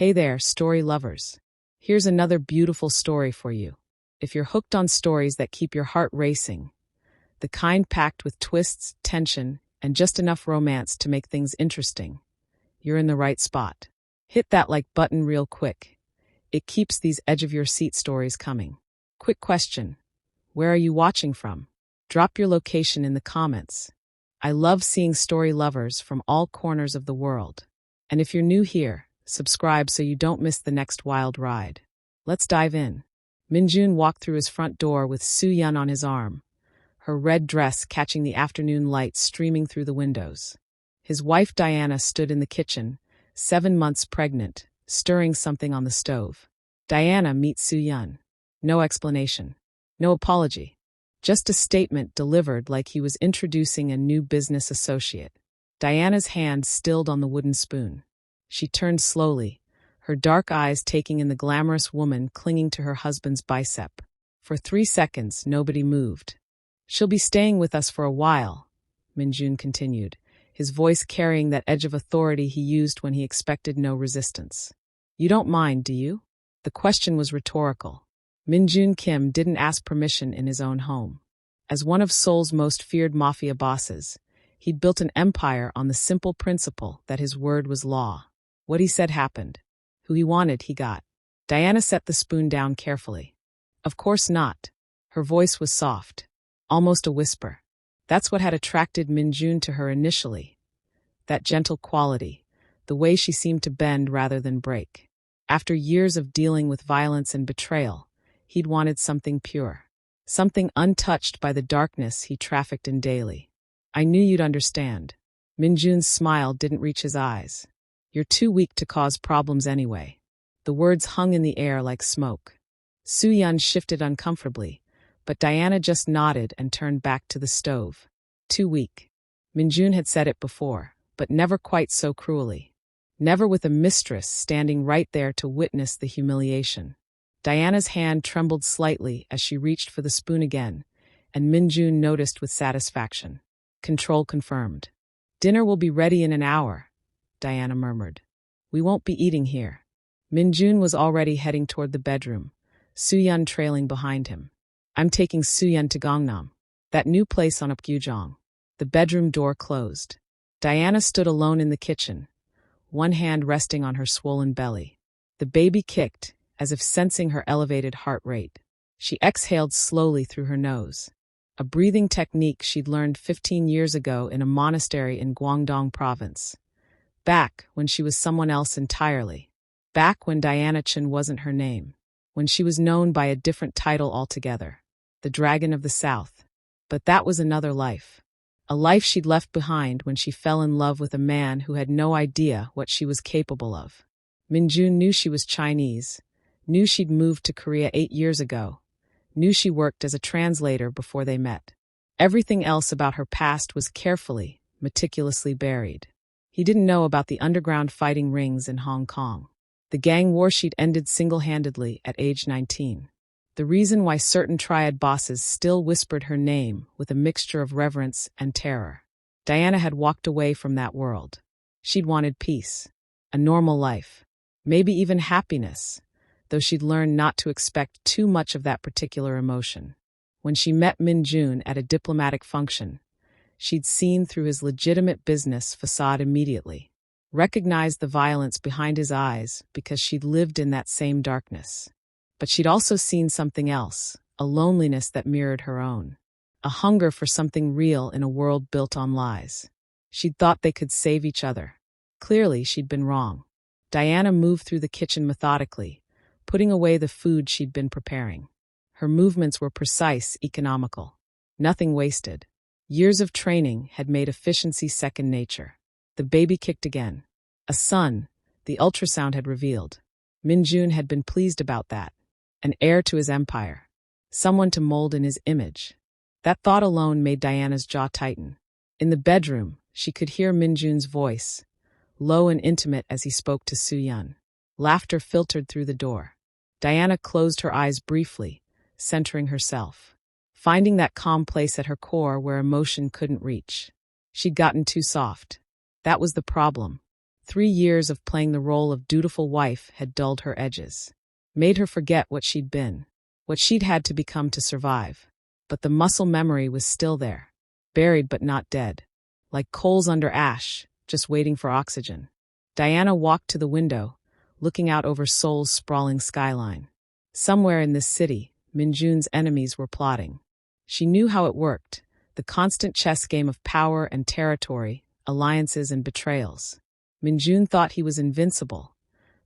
Hey there, story lovers. Here's another beautiful story for you. If you're hooked on stories that keep your heart racing, the kind packed with twists, tension, and just enough romance to make things interesting, you're in the right spot. Hit that like button real quick. It keeps these edge-of-your-seat stories coming. Quick question. Where are you watching from? Drop your location in the comments. I love seeing story lovers from all corners of the world. And if you're new here, subscribe so you don't miss the next wild ride. Let's dive in. Minjun walked through his front door with Soo-yeon on his arm, her red dress catching the afternoon light streaming through the windows. His wife Diana stood in the kitchen, 7 months pregnant, stirring something on the stove. Diana meets Soo-yeon. No explanation. No apology. Just a statement delivered like he was introducing a new business associate. Diana's hand stilled on the wooden spoon. She turned slowly, her dark eyes taking in the glamorous woman clinging to her husband's bicep. For 3 seconds, nobody moved. "She'll be staying with us for a while," Minjun continued, his voice carrying that edge of authority he used when he expected no resistance. "You don't mind, do you?" The question was rhetorical. Minjun Kim didn't ask permission in his own home. As one of Seoul's most feared mafia bosses, he'd built an empire on the simple principle that his word was law. What he said happened. Who he wanted, he got. Diana set the spoon down carefully. "Of course not." Her voice was soft, almost a whisper. That's what had attracted Minjun to her initially. That gentle quality, the way she seemed to bend rather than break. After years of dealing with violence and betrayal, he'd wanted something pure. Something untouched by the darkness he trafficked in daily. "I knew you'd understand." Minjun's smile didn't reach his eyes. "You're too weak to cause problems anyway." The words hung in the air like smoke. Soo-yeon shifted uncomfortably, but Diana just nodded and turned back to the stove. Too weak. Minjun had said it before, but never quite so cruelly. Never with a mistress standing right there to witness the humiliation. Diana's hand trembled slightly as she reached for the spoon again, and Minjun noticed with satisfaction. Control confirmed. "Dinner will be ready in an hour," Diana murmured. "We won't be eating here." Minjun was already heading toward the bedroom, Soo-yeon trailing behind him. "I'm taking Soo-yeon to Gangnam, that new place on Apgujeong." The bedroom door closed. Diana stood alone in the kitchen, one hand resting on her swollen belly. The baby kicked, as if sensing her elevated heart rate. She exhaled slowly through her nose. A breathing technique she'd learned 15 years ago in a monastery in Guangdong province. Back when she was someone else entirely. Back when Diana Chen wasn't her name. When she was known by a different title altogether. The Dragon of the South. But that was another life. A life she'd left behind when she fell in love with a man who had no idea what she was capable of. Minjun knew she was Chinese, knew she'd moved to Korea 8 years ago, knew she worked as a translator before they met. Everything else about her past was carefully, meticulously buried. He didn't know about the underground fighting rings in Hong Kong. The gang war she'd ended single-handedly at age 19. The reason why certain triad bosses still whispered her name with a mixture of reverence and terror. Diana had walked away from that world. She'd wanted peace, a normal life, maybe even happiness, though she'd learned not to expect too much of that particular emotion. When she met Minjun at a diplomatic function, she'd seen through his legitimate business facade immediately, recognized the violence behind his eyes because she'd lived in that same darkness. But she'd also seen something else, a loneliness that mirrored her own, a hunger for something real in a world built on lies. She'd thought they could save each other. Clearly, she'd been wrong. Diana moved through the kitchen methodically, putting away the food she'd been preparing. Her movements were precise, economical. Nothing wasted. Years of training had made efficiency second nature. The baby kicked again. A son, the ultrasound had revealed. Minjun had been pleased about that. An heir to his empire. Someone to mold in his image. That thought alone made Diana's jaw tighten. In the bedroom, she could hear Minjun's voice, low and intimate as he spoke to Soo-yeon. Laughter filtered through the door. Diana closed her eyes briefly, centering herself, finding that calm place at her core where emotion couldn't reach. She'd gotten too soft. That was the problem. 3 years of playing the role of dutiful wife had dulled her edges, made her forget what she'd been, what she'd had to become to survive. But the muscle memory was still there, buried but not dead, like coals under ash, just waiting for oxygen. Diana walked to the window, looking out over Seoul's sprawling skyline. Somewhere in this city, Minjun's enemies were plotting. She knew how it worked, the constant chess game of power and territory, alliances and betrayals. Minjun thought he was invincible,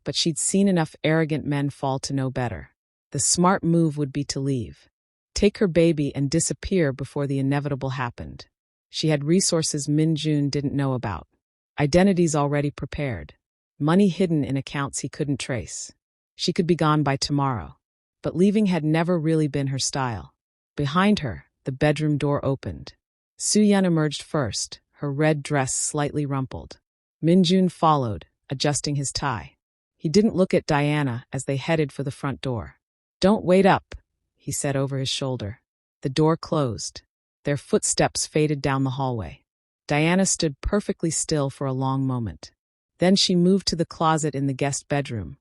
but she'd seen enough arrogant men fall to know better. The smart move would be to leave, take her baby and disappear before the inevitable happened. She had resources Minjun didn't know about, identities already prepared, money hidden in accounts he couldn't trace. She could be gone by tomorrow, but leaving had never really been her style. Behind her, the bedroom door opened. Soo-yeon emerged first, her red dress slightly rumpled. Minjun followed, adjusting his tie. He didn't look at Diana as they headed for the front door. "Don't wait up," he said over his shoulder. The door closed. Their footsteps faded down the hallway. Diana stood perfectly still for a long moment. Then she moved to the closet in the guest bedroom,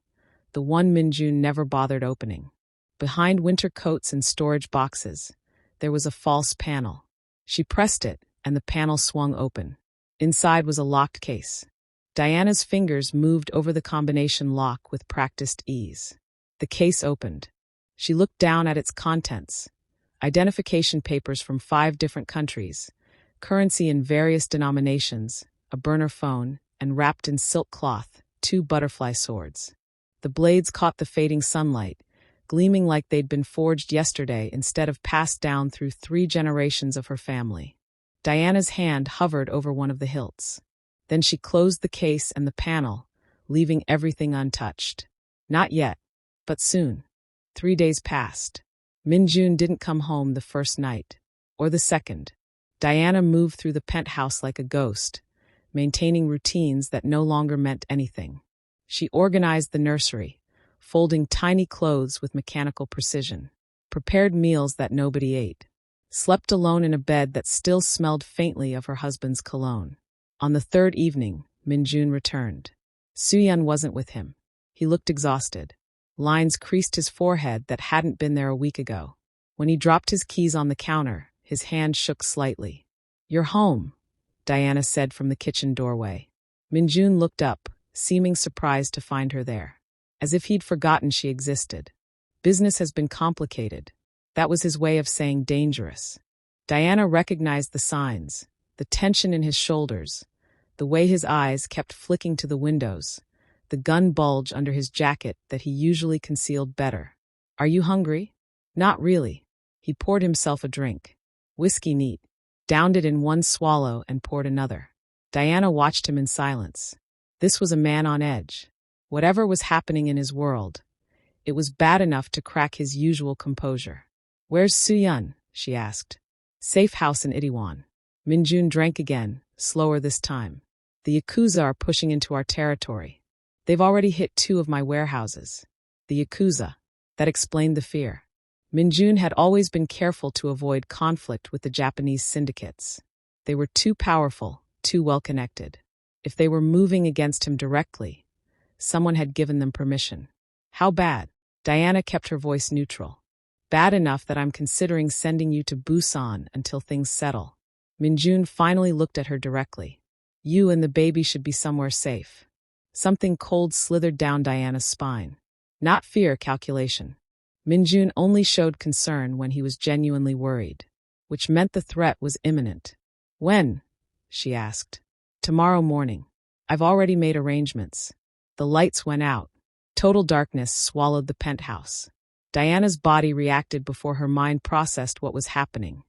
the one Minjun never bothered opening. Behind winter coats and storage boxes, there was a false panel. She pressed it, and the panel swung open. Inside was a locked case. Diana's fingers moved over the combination lock with practiced ease. The case opened. She looked down at its contents. Identification papers from 5 different countries, currency in various denominations, a burner phone, and wrapped in silk cloth, 2 butterfly swords. The blades caught the fading sunlight, gleaming like they'd been forged yesterday instead of passed down through 3 generations of her family. Diana's hand hovered over one of the hilts. Then she closed the case and the panel, leaving everything untouched. Not yet, but soon. 3 days passed. Minjun didn't come home the first night, or the second. Diana moved through the penthouse like a ghost, maintaining routines that no longer meant anything. She organized the nursery, folding tiny clothes with mechanical precision, prepared meals that nobody ate, slept alone in a bed that still smelled faintly of her husband's cologne. On the 3rd evening, Minjun returned. Soo-yeon wasn't with him. He looked exhausted. Lines creased his forehead that hadn't been there a week ago. When he dropped his keys on the counter, his hand shook slightly. "You're home," Diana said from the kitchen doorway. Minjun looked up, seeming surprised to find her there, as if he'd forgotten she existed. "Business has been complicated." That was his way of saying dangerous. Diana recognized the signs, the tension in his shoulders, the way his eyes kept flicking to the windows, the gun bulge under his jacket that he usually concealed better. "Are you hungry?" "Not really." He poured himself a drink. Whiskey neat, downed it in one swallow and poured another. Diana watched him in silence. This was a man on edge. Whatever was happening in his world, it was bad enough to crack his usual composure. "Where's Soo-yeon?" she asked. "Safe house in Itaewon." Minjun drank again, slower this time. "The Yakuza are pushing into our territory. They've already hit 2 of my warehouses." The Yakuza. That explained the fear. Minjun had always been careful to avoid conflict with the Japanese syndicates. They were too powerful, too well-connected. If they were moving against him directly, someone had given them permission. "How bad?" Diana kept her voice neutral. "Bad enough that I'm considering sending you to Busan until things settle." Minjun finally looked at her directly. "You and the baby should be somewhere safe." Something cold slithered down Diana's spine. Not fear, calculation. Minjun only showed concern when he was genuinely worried, which meant the threat was imminent. "When?" she asked. "Tomorrow morning. I've already made arrangements." The lights went out. Total darkness swallowed the penthouse. Diana's body reacted before her mind processed what was happening.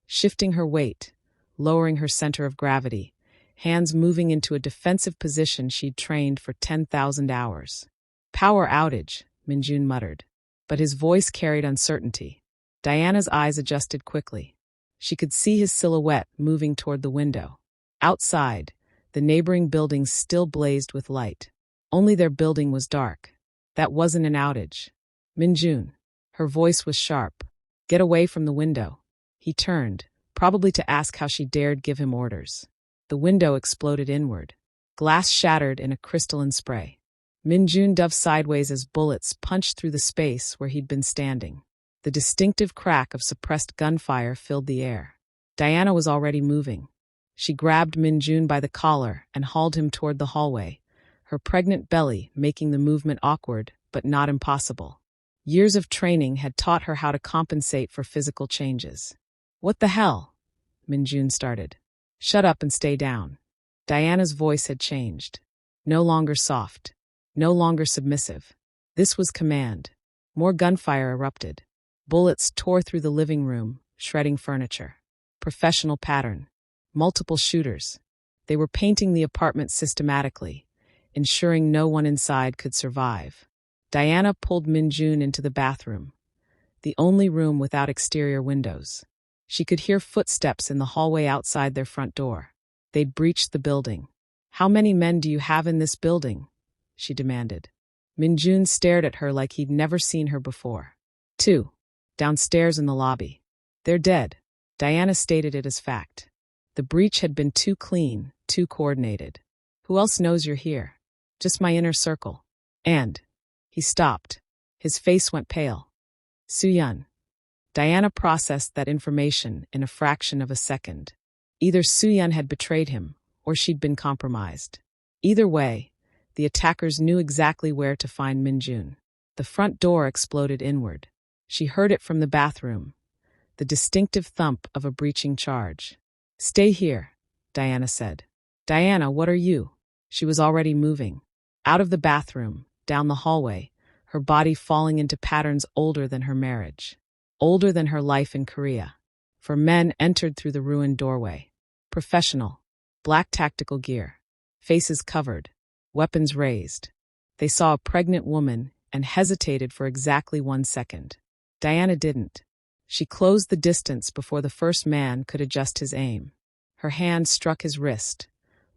Shifting her weight, lowering her center of gravity, hands moving into a defensive position she'd trained for 10,000 hours. "Power outage," Minjun muttered, but his voice carried uncertainty. Diana's eyes adjusted quickly. She could see his silhouette moving toward the window. Outside, the neighboring buildings still blazed with light. Only their building was dark. That wasn't an outage. "Minjun." Her voice was sharp. "Get away from the window." He turned, probably to ask how she dared give him orders. The window exploded inward. Glass shattered in a crystalline spray. Minjun dove sideways as bullets punched through the space where he'd been standing. The distinctive crack of suppressed gunfire filled the air. Diana was already moving. She grabbed Minjun by the collar and hauled him toward the hallway, her pregnant belly making the movement awkward but not impossible. Years of training had taught her how to compensate for physical changes. "What the hell?" Minjun started. "Shut up and stay down." Diana's voice had changed. No longer soft. No longer submissive. This was command. More gunfire erupted. Bullets tore through the living room, shredding furniture. Professional pattern. Multiple shooters. They were painting the apartment systematically, ensuring no one inside could survive. Diana pulled Minjun into the bathroom, the only room without exterior windows. She could hear footsteps in the hallway outside their front door. They'd breached the building. "How many men do you have in this building?" she demanded. Minjun stared at her like he'd never seen her before. "Two. Downstairs in the lobby. They're dead." Diana stated it as fact. The breach had been too clean, too coordinated. "Who else knows you're here?" "Just my inner circle." "And?" He stopped. His face went pale. "Suyun." Diana processed that information in a fraction of a second. Either Suyun had betrayed him, or she'd been compromised. Either way, the attackers knew exactly where to find Minjun. The front door exploded inward. She heard it from the bathroom, the distinctive thump of a breaching charge. "Stay here," Diana said. "Diana, what are you?" She was already moving. Out of the bathroom, down the hallway, her body falling into patterns older than her marriage. Older than her life in Korea. For men entered through the ruined doorway. Professional. Black tactical gear. Faces covered. Weapons raised. They saw a pregnant woman and hesitated for exactly 1 second. Diana didn't. She closed the distance before the first man could adjust his aim. Her hand struck his wrist,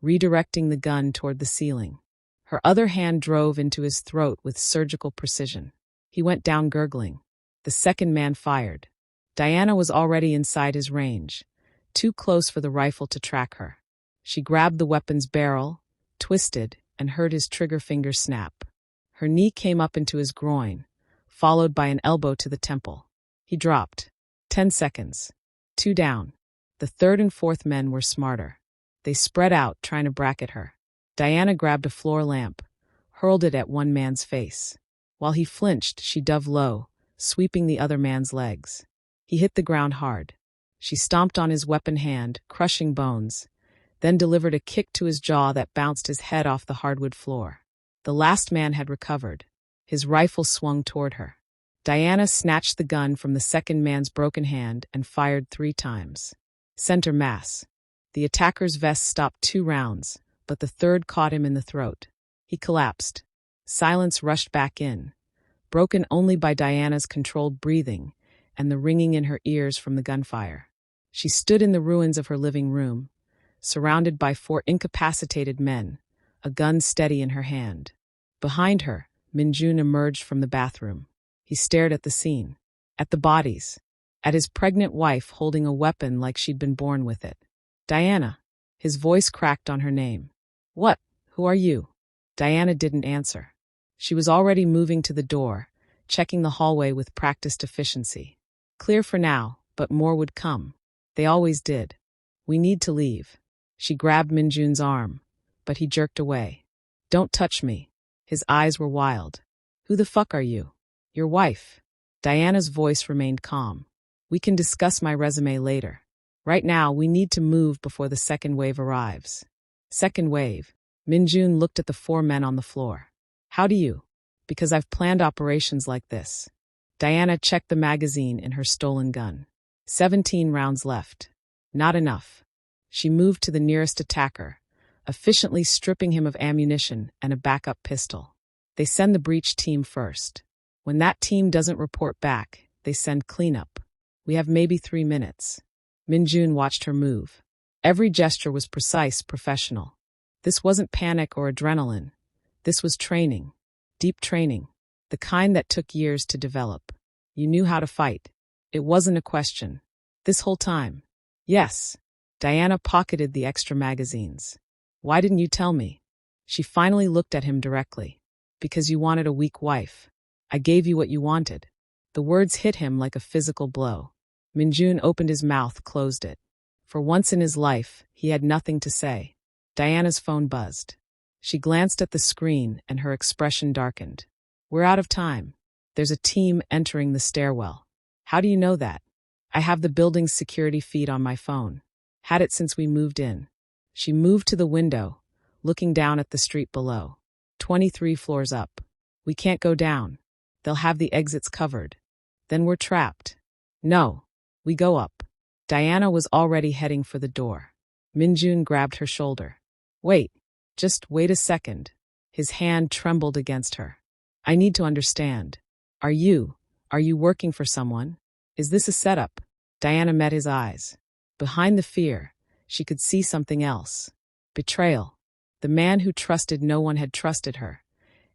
redirecting the gun toward the ceiling. Her other hand drove into his throat with surgical precision. He went down gurgling. The second man fired. Diana was already inside his range, too close for the rifle to track her. She grabbed the weapon's barrel, twisted, and heard his trigger finger snap. Her knee came up into his groin, followed by an elbow to the temple. He dropped. 10 seconds. 2 down. The third and fourth men were smarter. They spread out, trying to bracket her. Diana grabbed a floor lamp, hurled it at one man's face. While he flinched, she dove low, sweeping the other man's legs. He hit the ground hard. She stomped on his weapon hand, crushing bones, then delivered a kick to his jaw that bounced his head off the hardwood floor. The last man had recovered. His rifle swung toward her. Diana snatched the gun from the second man's broken hand and fired 3 times. Center mass. The attacker's vest stopped 2 rounds, but the third caught him in the throat. He collapsed. Silence rushed back in, broken only by Diana's controlled breathing and the ringing in her ears from the gunfire. She stood in the ruins of her living room, surrounded by 4 incapacitated men, a gun steady in her hand. Behind her, Minjun emerged from the bathroom. He stared at the scene, at the bodies, at his pregnant wife holding a weapon like she'd been born with it. "Diana." His voice cracked on her name. "What? Who are you?" Diana didn't answer. She was already moving to the door, checking the hallway with practiced efficiency. Clear for now, but more would come. They always did. "We need to leave." She grabbed Minjun's arm, but he jerked away. "Don't touch me." His eyes were wild. "Who the fuck are you?" "Your wife." Diana's voice remained calm. "We can discuss my resume later. Right now, we need to move before the second wave arrives." "Second wave?" Minjun looked at the 4 men on the floor. "How do you?" "Because I've planned operations like this." Diana checked the magazine in her stolen gun. 17 rounds left. Not enough. She moved to the nearest attacker, efficiently stripping him of ammunition and a backup pistol. They send the breach team first. When that team doesn't report back, they send cleanup. We have maybe 3 minutes. Minjun watched her move. Every gesture was precise, professional. This wasn't panic or adrenaline. This was training. Deep training. The kind that took years to develop. You knew how to fight. It wasn't a question. This whole time. Yes. Diana pocketed the extra magazines. "Why didn't you tell me?" She finally looked at him directly. Because you wanted a weak wife. I gave you what you wanted. The words hit him like a physical blow. Minjun opened his mouth, closed it. For once in his life, he had nothing to say. Diana's phone buzzed. She glanced at the screen and her expression darkened. We're out of time. There's a team entering the stairwell. How do you know that? I have the building's security feed on my phone. Had it since we moved in. She moved to the window, looking down at the street below. 23 floors up. We can't go down. They'll have the exits covered. Then we're trapped. No. We go up. Diana was already heading for the door. Minjun grabbed her shoulder. Wait. Just wait a second. His hand trembled against her. I need to understand. Are you working for someone? Is this a setup? Diana met his eyes. Behind the fear, she could see something else. Betrayal. The man who trusted no one had trusted her.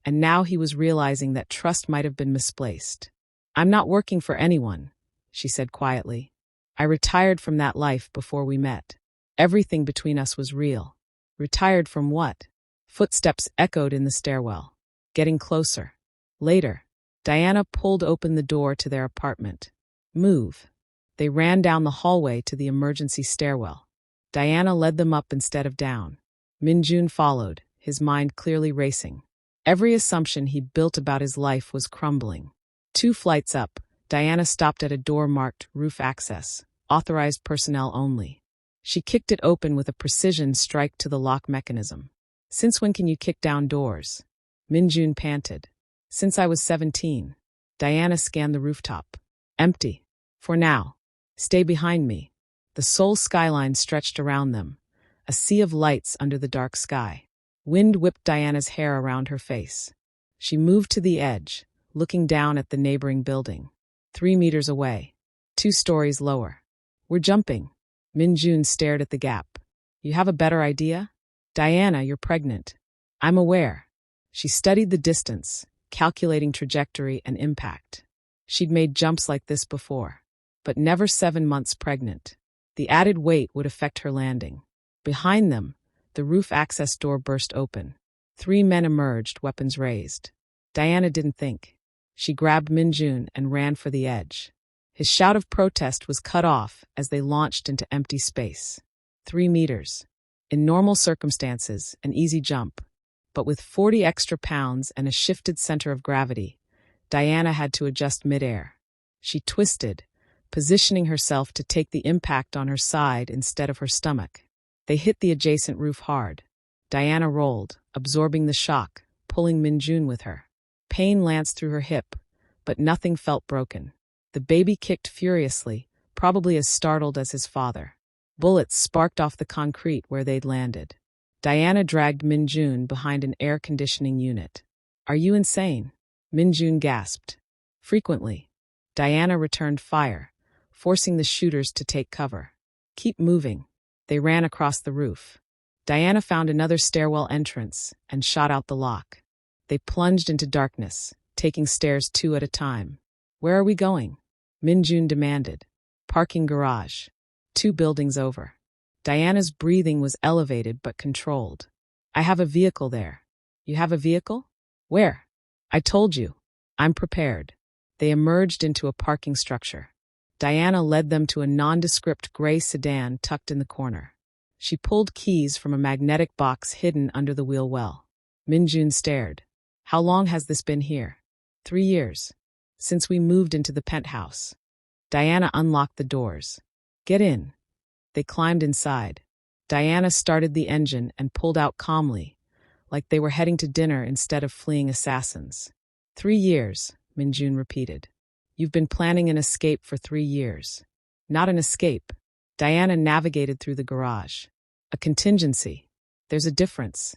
And now he was realizing that trust might have been misplaced. I'm not working for anyone, she said quietly. I retired from that life before we met. Everything between us was real. Retired from what? Footsteps echoed in the stairwell. Getting closer. Later, Diana pulled open the door to their apartment. Move. They ran down the hallway to the emergency stairwell. Diana led them up instead of down. Minjun followed, his mind clearly racing. Every assumption he'd built about his life was crumbling. 2 flights up, Diana stopped at a door marked Roof Access, authorized personnel only. She kicked it open with a precision strike to the lock mechanism. Since when can you kick down doors? Minjun panted. Since I was 17. Diana scanned the rooftop. Empty. For now. Stay behind me. The Seoul skyline stretched around them, a sea of lights under the dark sky. Wind whipped Diana's hair around her face. She moved to the edge, looking down at the neighboring building. 3 meters away. 2 stories lower. We're jumping. Minjun stared at the gap. You have a better idea? Diana, you're pregnant. I'm aware. She studied the distance, calculating trajectory and impact. She'd made jumps like this before, but never 7 months pregnant. The added weight would affect her landing. Behind them, the roof access door burst open. 3 men emerged, weapons raised. Diana didn't think. She grabbed Minjun and ran for the edge. His shout of protest was cut off as they launched into empty space. 3 meters. In normal circumstances, an easy jump. But with 40 extra pounds and a shifted center of gravity, Diana had to adjust midair. She twisted, positioning herself to take the impact on her side instead of her stomach. They hit the adjacent roof hard. Diana rolled, absorbing the shock, pulling Minjun with her. Pain lanced through her hip, but nothing felt broken. The baby kicked furiously, probably as startled as his father. Bullets sparked off the concrete where they'd landed. Diana dragged Minjun behind an air conditioning unit. Are you insane? Minjun gasped. Frequently. Diana returned fire, forcing the shooters to take cover. Keep moving. They ran across the roof. Diana found another stairwell entrance and shot out the lock. They plunged into darkness, taking stairs 2 at a time. Where are we going? Minjun demanded. Parking garage. 2 buildings over. Diana's breathing was elevated but controlled. I have a vehicle there. You have a vehicle? Where? I told you. I'm prepared. They emerged into a parking structure. Diana led them to a nondescript gray sedan tucked in the corner. She pulled keys from a magnetic box hidden under the wheel well. Minjun stared. How long has this been here? 3 years. Since we moved into the penthouse. Diana unlocked the doors. Get in. They climbed inside. Diana started the engine and pulled out calmly, like they were heading to dinner instead of fleeing assassins. 3 years, Minjun repeated. You've been planning an escape for 3 years. Not an escape. Diana navigated through the garage. A contingency. There's a difference.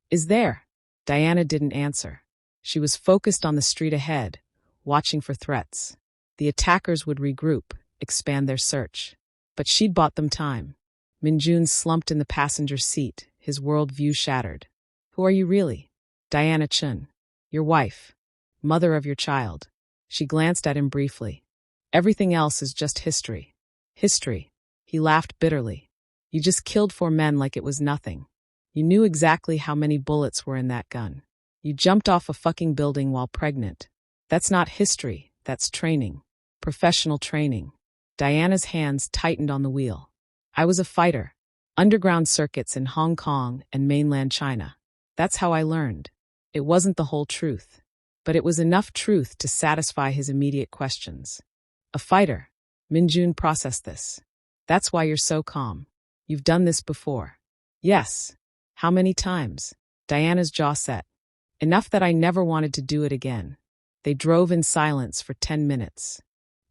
Is there? Diana didn't answer. She was focused on the street ahead, watching for threats. The attackers would regroup, expand their search. But she'd bought them time. Minjun slumped in the passenger seat, his world view shattered. Who are you really? Diana Chun. Your wife. Mother of your child. She glanced at him briefly. Everything else is just history. History. He laughed bitterly. You just killed 4 men like it was nothing. You knew exactly how many bullets were in that gun. You jumped off a fucking building while pregnant. That's not history, that's training. Professional training. Diana's hands tightened on the wheel. I was a fighter. Underground circuits in Hong Kong and mainland China. That's how I learned. It wasn't the whole truth. But it was enough truth to satisfy his immediate questions. A fighter. Minjun processed this. That's why you're so calm. You've done this before. Yes. How many times? Diana's jaw set. Enough that I never wanted to do it again. They drove in silence for 10 minutes.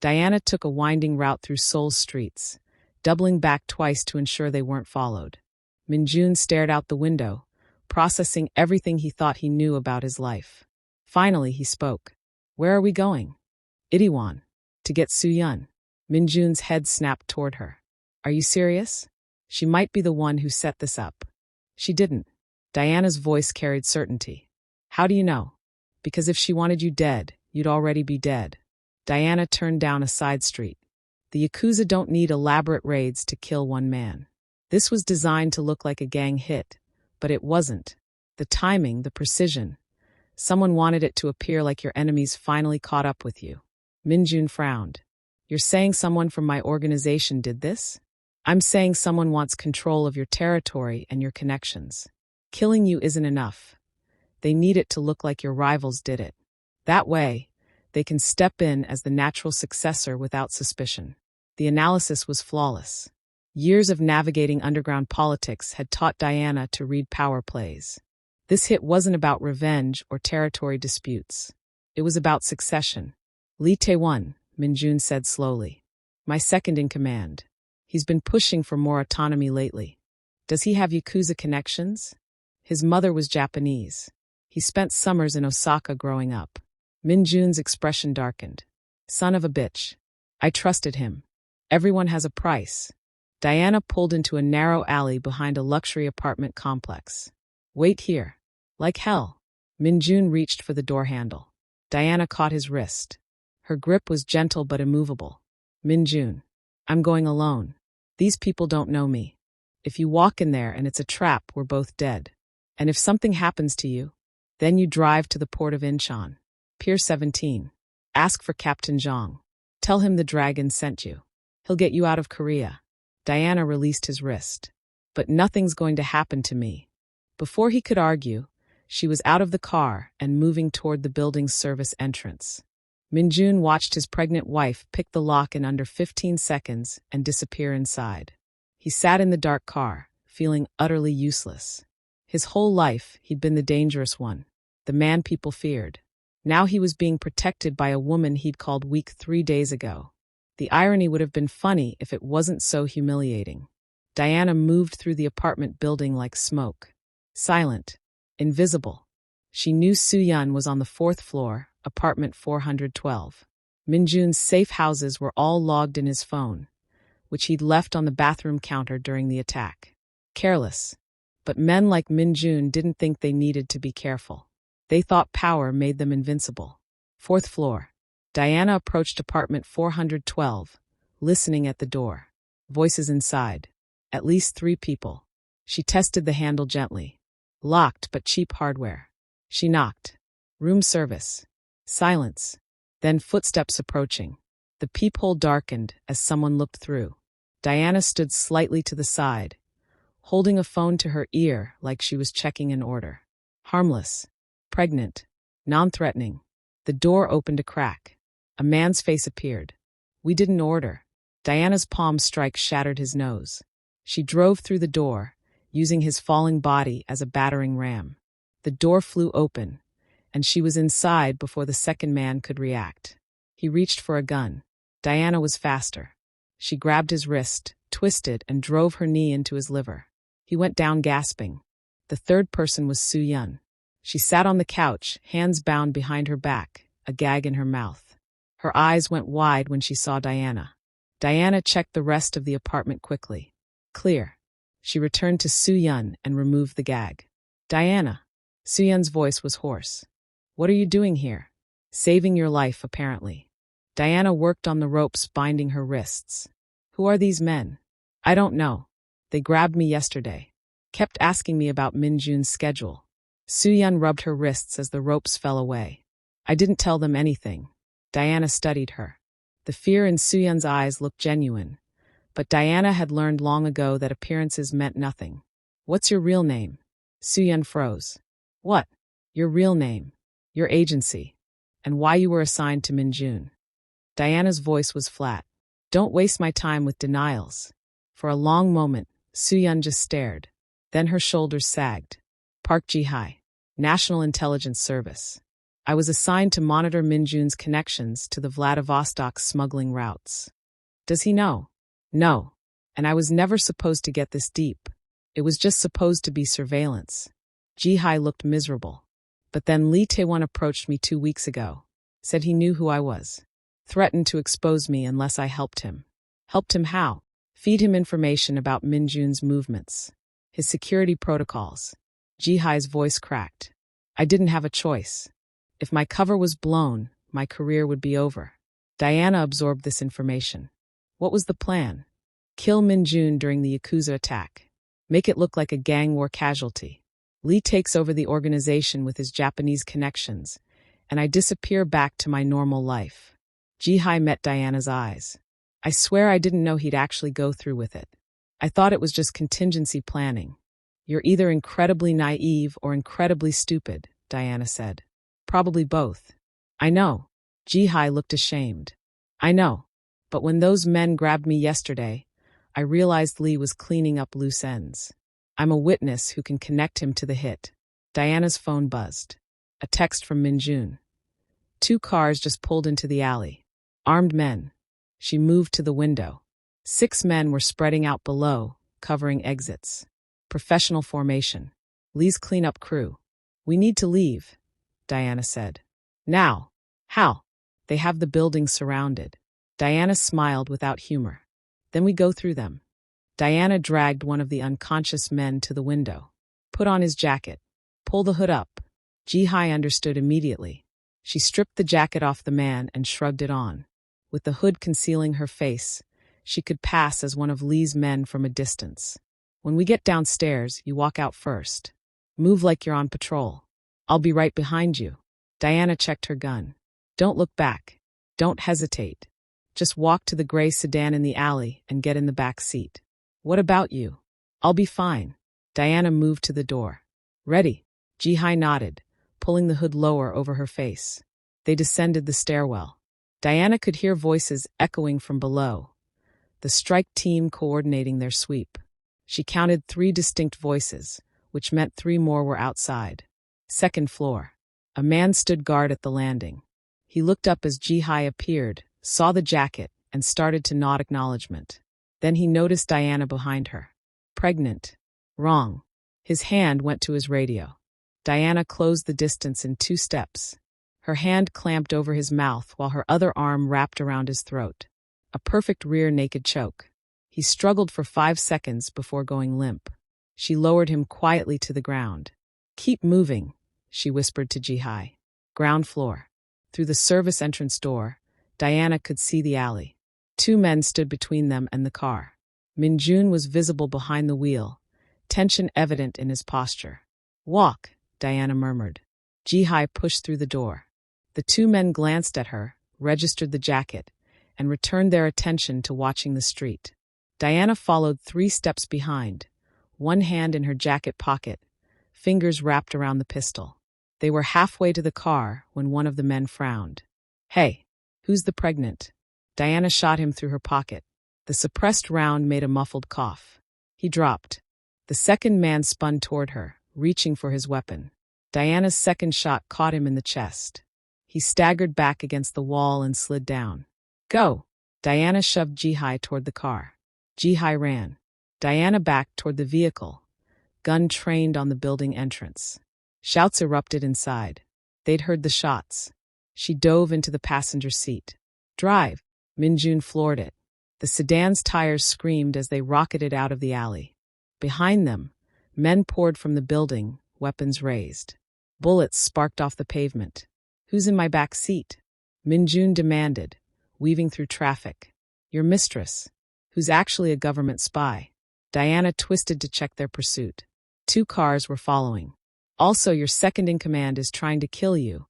Diana took a winding route through Seoul's streets, doubling back twice to ensure they weren't followed. Minjun stared out the window, processing everything he thought he knew about his life. Finally, he spoke. Where are we going? Itaewon. To get Soo-yeon. Minjun's head snapped toward her. Are you serious? She might be the one who set this up. She didn't. Diana's voice carried certainty. How do you know? Because if she wanted you dead, you'd already be dead. Diana turned down a side street. The Yakuza don't need elaborate raids to kill one man. This was designed to look like a gang hit, but it wasn't. The timing, the precision. Someone wanted it to appear like your enemies finally caught up with you. Minjun frowned. You're saying someone from my organization did this? I'm saying someone wants control of your territory and your connections. Killing you isn't enough. They need it to look like your rivals did it. That way, they can step in as the natural successor without suspicion. The analysis was flawless. Years of navigating underground politics had taught Diana to read power plays. This hit wasn't about revenge or territory disputes. It was about succession. Lee Tae-won, Minjun said slowly. My second in command. He's been pushing for more autonomy lately. Does he have Yakuza connections? His mother was Japanese. He spent summers in Osaka growing up. Minjun's expression darkened. Son of a bitch. I trusted him. Everyone has a price. Diana pulled into a narrow alley behind a luxury apartment complex. Wait here. Like hell. Minjun reached for the door handle. Diana caught his wrist. Her grip was gentle but immovable. Minjun. I'm going alone. These people don't know me. If you walk in there and it's a trap, we're both dead. And if something happens to you, then you drive to the port of Incheon. Pier 17. Ask for Captain Zhang. Tell him the dragon sent you. He'll get you out of Korea. Diana released his wrist. But nothing's going to happen to me. Before he could argue, she was out of the car and moving toward the building's service entrance. Minjun watched his pregnant wife pick the lock in under 15 seconds and disappear inside. He sat in the dark car, feeling utterly useless. His whole life, he'd been the dangerous one, the man people feared. Now he was being protected by a woman he'd called weak 3 days ago. The irony would have been funny if it wasn't so humiliating. Diana moved through the apartment building like smoke. Silent. Invisible. She knew Soo-yeon was on the 4th floor, apartment 412. Minjun's safe houses were all logged in his phone, which he'd left on the bathroom counter during the attack. Careless. But men like Minjun didn't think they needed to be careful. They thought power made them invincible. 4th floor. Diana approached apartment 412, listening at the door. Voices inside. At least 3 people. She tested the handle gently. Locked but cheap hardware. She knocked. Room service. Silence. Then footsteps approaching. The peephole darkened as someone looked through. Diana stood slightly to the side, holding a phone to her ear like she was checking an order. Harmless. Pregnant. Non-threatening. The door opened a crack. A man's face appeared. We didn't order. Diana's palm strike shattered his nose. She drove through the door, using his falling body as a battering ram. The door flew open, and she was inside before the second man could react. He reached for a gun. Diana was faster. She grabbed his wrist, twisted, and drove her knee into his liver. He went down gasping. The third person was Soo-yeon. She sat on the couch, hands bound behind her back, a gag in her mouth. Her eyes went wide when she saw Diana. Diana checked the rest of the apartment quickly. Clear. She returned to Soo-yeon and removed the gag. Diana. Soo-yeon's voice was hoarse. What are you doing here? Saving your life, apparently. Diana worked on the ropes binding her wrists. Who are these men? I don't know. They grabbed me yesterday. Kept asking me about Minjun's schedule. Suyun rubbed her wrists as the ropes fell away. I didn't tell them anything. Diana studied her. The fear in Suyun's eyes looked genuine, but Diana had learned long ago that appearances meant nothing. What's your real name? Suyun froze. What? Your real name, your agency, and why you were assigned to Minjun. Diana's voice was flat. Don't waste my time with denials. For a long moment, Suyun just stared. Then her shoulders sagged. Park Ji-hai, National Intelligence Service. I was assigned to monitor Minjun's connections to the Vladivostok smuggling routes. Does he know? No. And I was never supposed to get this deep. It was just supposed to be surveillance. Ji-hai looked miserable. But then Lee Tae-won approached me 2 weeks ago. Said he knew who I was. Threatened to expose me unless I helped him. Helped him how? Feed him information about Minjun's movements. His security protocols. Ji-hai's voice cracked. I didn't have a choice. If my cover was blown, my career would be over. Diana absorbed this information. What was the plan? Kill Minjun during the Yakuza attack. Make it look like a gang war casualty. Lee takes over the organization with his Japanese connections, and I disappear back to my normal life. Ji-hai met Diana's eyes. I swear I didn't know he'd actually go through with it. I thought it was just contingency planning. You're either incredibly naive or incredibly stupid, Diana said. Probably both. I know. Ji-hai looked ashamed. I know. But when those men grabbed me yesterday, I realized Lee was cleaning up loose ends. I'm a witness who can connect him to the hit. Diana's phone buzzed. A text from Minjun. 2 cars just pulled into the alley. Armed men. She moved to the window. 6 men were spreading out below, covering exits. Professional formation. Lee's cleanup crew. We need to leave, Diana said. Now. How? They have the building surrounded. Diana smiled without humor. Then we go through them. Diana dragged one of the unconscious men to the window. Put on his jacket. Pull the hood up. Ji-hai understood immediately. She stripped the jacket off the man and shrugged it on. With the hood concealing her face, she could pass as one of Lee's men from a distance. When we get downstairs, you walk out first. Move like you're on patrol. I'll be right behind you. Diana checked her gun. Don't look back. Don't hesitate. Just walk to the gray sedan in the alley and get in the back seat. What about you? I'll be fine. Diana moved to the door. Ready? Ji-hai nodded, pulling the hood lower over her face. They descended the stairwell. Diana could hear voices echoing from below. The strike team coordinating their sweep. She counted 3 distinct voices, which meant 3 more were outside. 2nd floor. A man stood guard at the landing. He looked up as Ji-hai appeared, saw the jacket, and started to nod acknowledgement. Then he noticed Diana behind her. Pregnant. Wrong. His hand went to his radio. Diana closed the distance in 2 steps. Her hand clamped over his mouth while her other arm wrapped around his throat. A perfect rear naked choke. He struggled for 5 seconds before going limp. She lowered him quietly to the ground. Keep moving, she whispered to Ji-hai. Ground floor. Through the service entrance door, Diana could see the alley. 2 men stood between them and the car. Minjun was visible behind the wheel, tension evident in his posture. Walk, Diana murmured. Ji-hai pushed through the door. The 2 men glanced at her, registered the jacket, and returned their attention to watching the street. Diana followed 3 steps behind, one hand in her jacket pocket, fingers wrapped around the pistol. They were halfway to the car when one of the men frowned. Hey, who's the pregnant? Diana shot him through her pocket. The suppressed round made a muffled cough. He dropped. The 2nd man spun toward her, reaching for his weapon. Diana's 2nd shot caught him in the chest. He staggered back against the wall and slid down. Go! Diana shoved Ji-hai toward the car. Ji-hai ran. Diana backed toward the vehicle. Gun trained on the building entrance. Shouts erupted inside. They'd heard the shots. She dove into the passenger seat. Drive! Minjun floored it. The sedan's tires screamed as they rocketed out of the alley. Behind them, men poured from the building, weapons raised. Bullets sparked off the pavement. Who's in my back seat? Minjun demanded, weaving through traffic. Your mistress, who's actually a government spy. Diana twisted to check their pursuit. 2 cars were following. Also, your second-in-command is trying to kill you,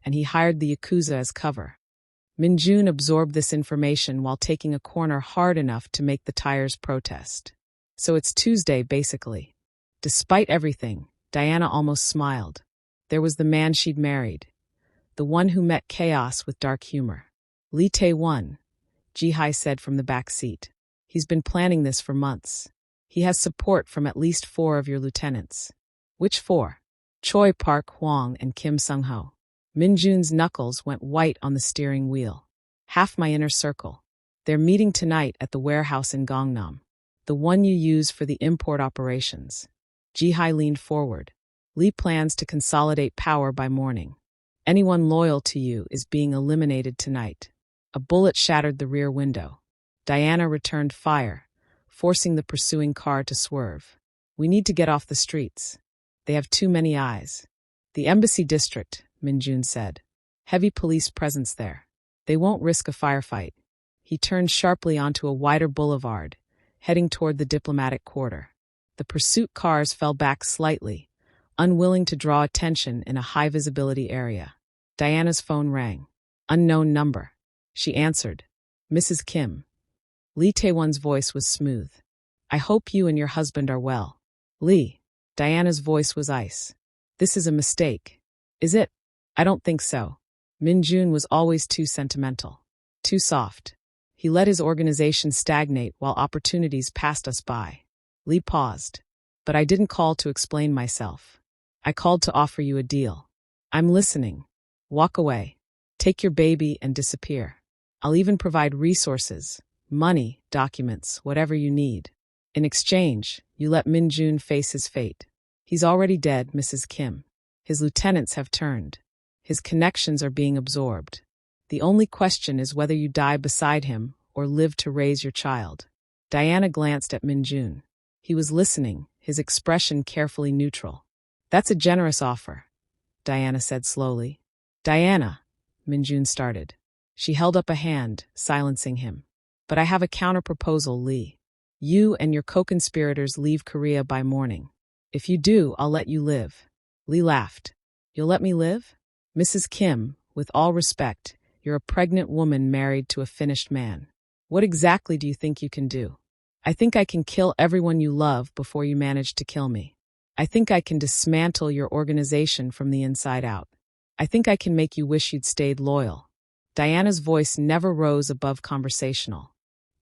and he hired the Yakuza as cover. Minjun absorbed this information while taking a corner hard enough to make the tires protest. So it's Tuesday, basically. Despite everything, Diana almost smiled. There was the man she'd married. The one who met chaos with dark humor. Lee Tae-won, Ji-hai said from the back seat. He's been planning this for months. He has support from at least 4 of your lieutenants. Which 4? Choi Park-hwang and Kim Sung-ho. Minjun's knuckles went white on the steering wheel. Half my inner circle. They're meeting tonight at the warehouse in Gangnam. The one you use for the import operations. Ji-hai leaned forward. Lee plans to consolidate power by morning. Anyone loyal to you is being eliminated tonight. A bullet shattered the rear window. Diana returned fire, forcing the pursuing car to swerve. We need to get off the streets. They have too many eyes. The embassy district, Minjun said. Heavy police presence there. They won't risk a firefight. He turned sharply onto a wider boulevard, heading toward the diplomatic quarter. The pursuit cars fell back slightly, unwilling to draw attention in a high-visibility area. Diana's phone rang. Unknown number. She answered. Mrs. Kim. Lee Tae-won's voice was smooth. I hope you and your husband are well. Lee. Diana's voice was ice. This is a mistake. Is it? I don't think so. Minjun was always too sentimental. Too soft. He let his organization stagnate while opportunities passed us by. Lee paused. But I didn't call to explain myself. I called to offer you a deal. I'm listening. Walk away. Take your baby and disappear. I'll even provide resources, money, documents, whatever you need. In exchange, you let Minjun face his fate. He's already dead, Mrs. Kim. His lieutenants have turned. His connections are being absorbed. The only question is whether you die beside him or live to raise your child. Diana glanced at Minjun. He was listening, his expression carefully neutral. That's a generous offer, Diana said slowly. Diana, Minjun started. She held up a hand, silencing him. But I have a counter-proposal, Lee. You and your co-conspirators leave Korea by morning. If you do, I'll let you live. Lee laughed. You'll let me live? Mrs. Kim, with all respect, you're a pregnant woman married to a finished man. What exactly do you think you can do? I think I can kill everyone you love before you manage to kill me. I think I can dismantle your organization from the inside out. I think I can make you wish you'd stayed loyal. Diana's voice never rose above conversational.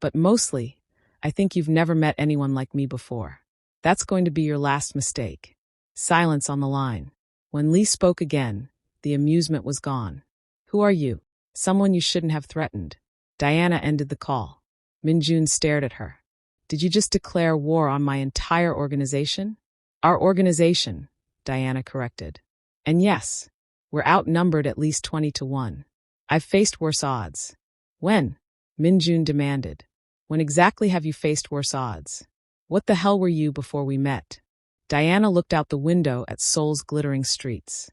But mostly, I think you've never met anyone like me before. That's going to be your last mistake. Silence on the line. When Lee spoke again, the amusement was gone. Who are you? Someone you shouldn't have threatened. Diana ended the call. Minjun stared at her. Did you just declare war on my entire organization? Our organization, Diana corrected. And yes, we're outnumbered at least 20-1. I've faced worse odds. When? Minjun demanded. When exactly have you faced worse odds? What the hell were you before we met? Diana looked out the window at Seoul's glittering streets.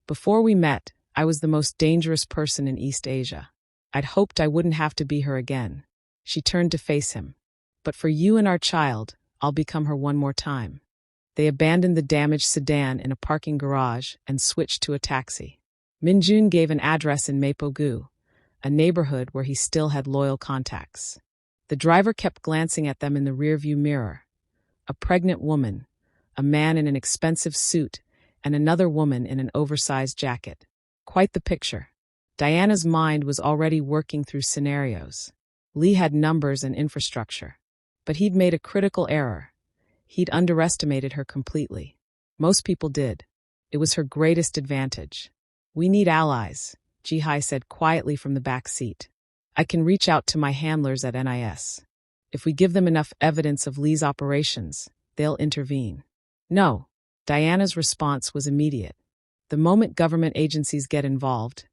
Before we met, I was the most dangerous person in East Asia. I'd hoped I wouldn't have to be her again. She turned to face him. But for you and our child, I'll become her one more time. They abandoned the damaged sedan in a parking garage and switched to a taxi. Minjun gave an address in Mapogu, a neighborhood where he still had loyal contacts. The driver kept glancing at them in the rearview mirror. A pregnant woman, a man in an expensive suit, and another woman in an oversized jacket. Quite the picture. Diana's mind was already working through scenarios. Lee had numbers and infrastructure. But he'd made a critical error. He'd underestimated her completely. Most people did. It was her greatest advantage. We need allies, Ji-hai said quietly from the back seat. I can reach out to my handlers at NIS. If we give them enough evidence of Lee's operations, they'll intervene. No. Diana's response was immediate. The moment government agencies get involved,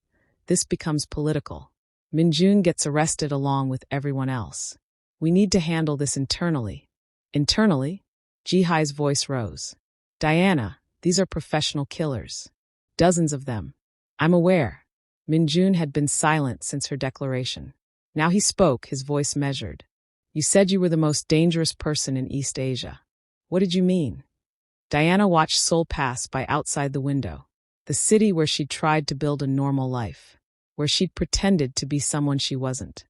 this becomes political. Minjun gets arrested along with everyone else. We need to handle this internally. Internally? Ji-hai's voice rose. Diana, these are professional killers. Dozens of them. I'm aware. Minjun had been silent since her declaration. Now he spoke, his voice measured. You said you were the most dangerous person in East Asia. What did you mean? Diana watched Seoul pass by outside the window. The city where she'd tried to build a normal life. Where she'd pretended to be someone she wasn't.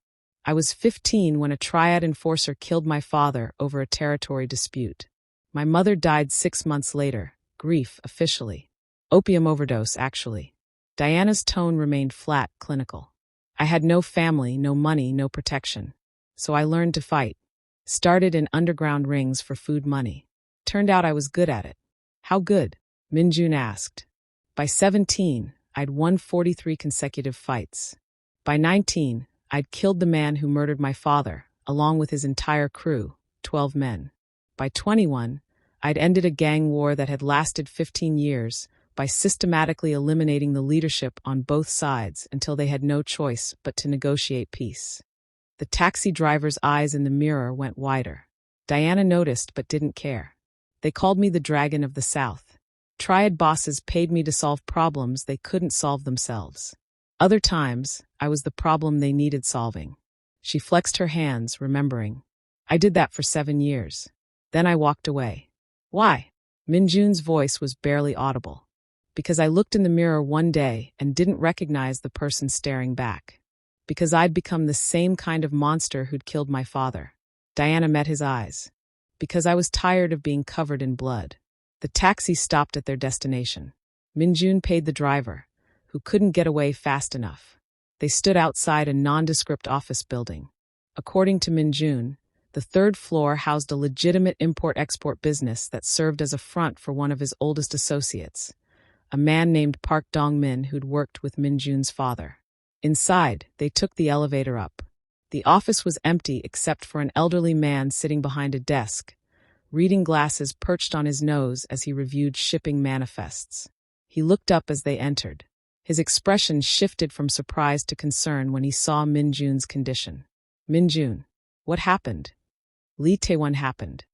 I was 15 when a triad enforcer killed my father over a territory dispute. My mother died 6 months later. Grief, officially. Opium overdose, actually. Diana's tone remained flat, clinical. I had no family, no money, no protection. So I learned to fight. Started in underground rings for food money. Turned out I was good at it. How good? Minjun asked. By 17, I'd won 43 consecutive fights. By 19, I'd killed the man who murdered my father, along with his entire crew, 12 men. By 21, I'd ended a gang war that had lasted 15 years by systematically eliminating the leadership on both sides until they had no choice but to negotiate peace. The taxi driver's eyes in the mirror went wider. Diana noticed but didn't care. They called me the Dragon of the South. Triad bosses paid me to solve problems they couldn't solve themselves. Other times, I was the problem they needed solving. She flexed her hands, remembering. I did that for 7 years. Then I walked away. Why? Minjun's voice was barely audible. Because I looked in the mirror one day and didn't recognize the person staring back. Because I'd become the same kind of monster who'd killed my father. Diana met his eyes. Because I was tired of being covered in blood. The taxi stopped at their destination. Minjun paid the driver, who couldn't get away fast enough. They stood outside a nondescript office building. According to Minjun, the 3rd floor housed a legitimate import-export business that served as a front for one of his oldest associates, a man named Park Dong-min who'd worked with Minjun's father. Inside, they took the elevator up. The office was empty except for an elderly man sitting behind a desk, reading glasses perched on his nose as he reviewed shipping manifests. He looked up as they entered. His expression shifted from surprise to concern when he saw Minjun's condition. Minjun, what happened? Lee Taewon happened.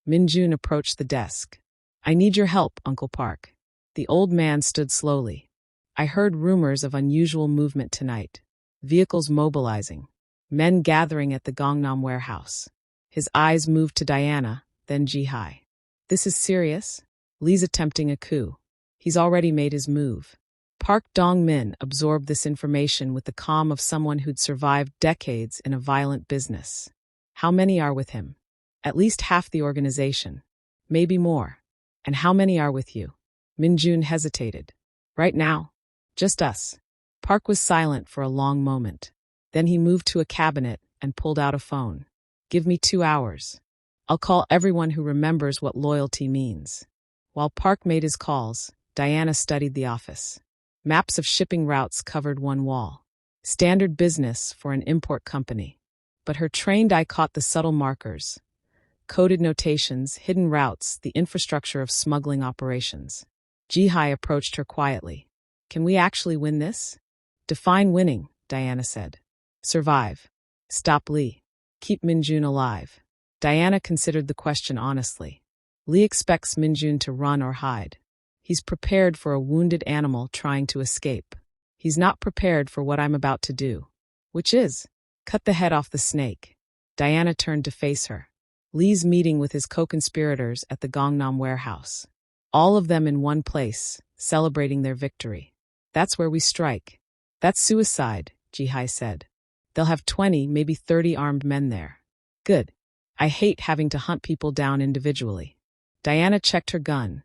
Minjun approached the desk. I need your help, Uncle Park. The old man stood slowly. I heard rumors of unusual movement tonight. Vehicles mobilizing. Men gathering at the Gangnam warehouse. His eyes moved to Diana, then Ji-hai. This is serious? Lee's attempting a coup. He's already made his move. Park Dong-min absorbed this information with the calm of someone who'd survived decades in a violent business. How many are with him? At least half the organization. Maybe more. And how many are with you? Minjun hesitated. Right now? Just us. Park was silent for a long moment. Then he moved to a cabinet and pulled out a phone. Give me 2 hours. I'll call everyone who remembers what loyalty means. While Park made his calls, Diana studied the office. Maps of shipping routes covered one wall. Standard business for an import company. But her trained eye caught the subtle markers. Coded notations, hidden routes, the infrastructure of smuggling operations. Ji-hai approached her quietly. Can we actually win this? Define winning, Diana said. Survive. Stop Lee. Keep Minjun alive. Diana considered the question honestly. Lee expects Minjun to run or hide. He's prepared for a wounded animal trying to escape. He's not prepared for what I'm about to do. Which is, cut the head off the snake. Diana turned to face her. Lee's meeting with his co-conspirators at the Gangnam warehouse. All of them in one place, celebrating their victory. That's where we strike. That's suicide, Ji-hai said. They'll have 20, maybe 30 armed men there. Good. I hate having to hunt people down individually. Diana checked her gun,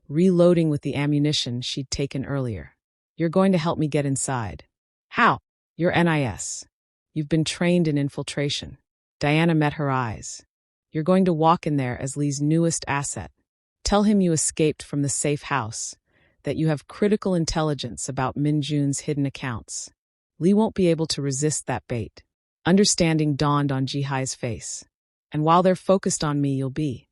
reloading with the ammunition she'd taken earlier. You're going to help me get inside. How? You're NIS. You've been trained in infiltration. Diana met her eyes. You're going to walk in there as Lee's newest asset. Tell him you escaped from the safe house, that you have critical intelligence about Minjun's hidden accounts. Lee won't be able to resist that bait. Understanding dawned on Ji-hai's face. And while they're focused on me, you'll be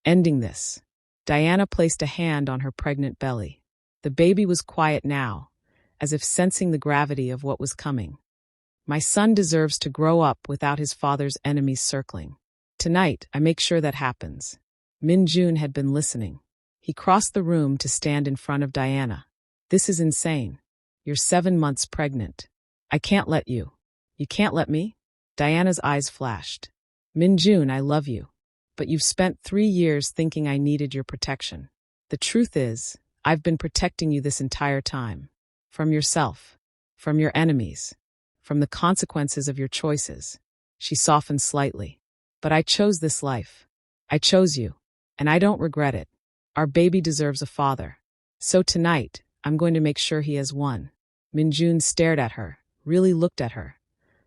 ending this. Diana placed a hand on her pregnant belly. The baby was quiet now, as if sensing the gravity of what was coming. My son deserves to grow up without his father's enemies circling. Tonight, I make sure that happens. Minjun had been listening. He crossed the room to stand in front of Diana. This is insane. You're 7 months pregnant. I can't let you. You can't let me? Diana's eyes flashed. Minjun, I love you. But you've spent 3 years thinking I needed your protection. The truth is, I've been protecting you this entire time. From yourself. From your enemies. From the consequences of your choices. She softened slightly. But I chose this life. I chose you. And I don't regret it. Our baby deserves a father. So tonight, I'm going to make sure he has one. Minjun stared at her, really looked at her.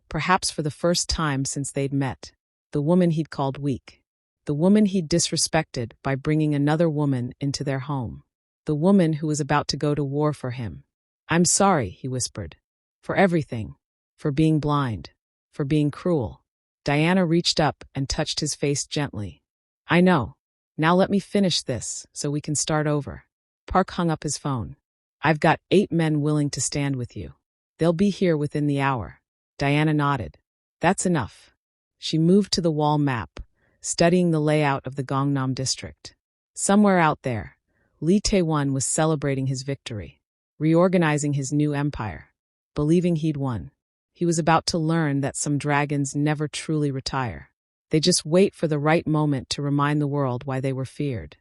Perhaps for the first time since they'd met. The woman he'd called weak. The woman he'd disrespected by bringing another woman into their home. The woman who was about to go to war for him. I'm sorry, he whispered. For everything. For being blind. For being cruel. Diana reached up and touched his face gently. I know. Now let me finish this so we can start over. Park hung up his phone. I've got 8 men willing to stand with you. They'll be here within the hour. Diana nodded. That's enough. She moved to the wall map, studying the layout of the Gangnam district. Somewhere out there, Lee Tae-won was celebrating his victory, reorganizing his new empire, believing he'd won. He was about to learn that some dragons never truly retire. They just wait for the right moment to remind the world why they were feared.